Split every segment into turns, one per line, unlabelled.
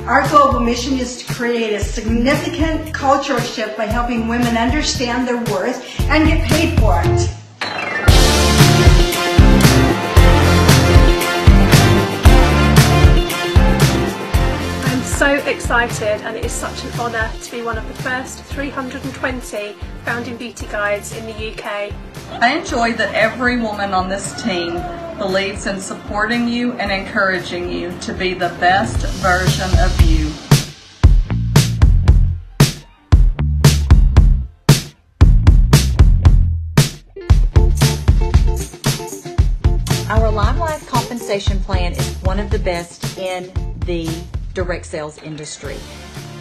Our global mission is to create a significant cultural shift by helping women understand their worth and get paid for it.
So excited, and it is such an honour to be one of the first 320 founding beauty guides in the UK.
I enjoy that every woman on this team believes in supporting you and encouraging you to be the best version of you.
Our LimeLife compensation plan is one of the best in the direct sales industry.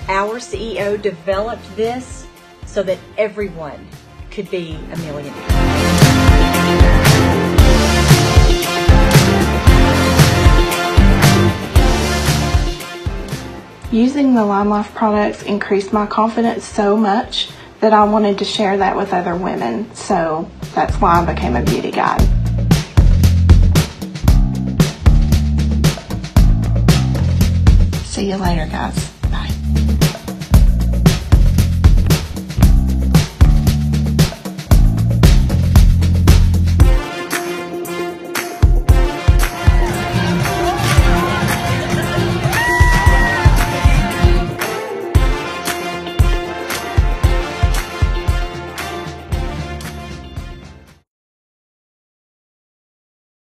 Our CEO developed this so that everyone could be a millionaire.
Using the LimeLife products increased my confidence so much that I wanted to share that with other women. So that's why I became a beauty guide. See you later, guys.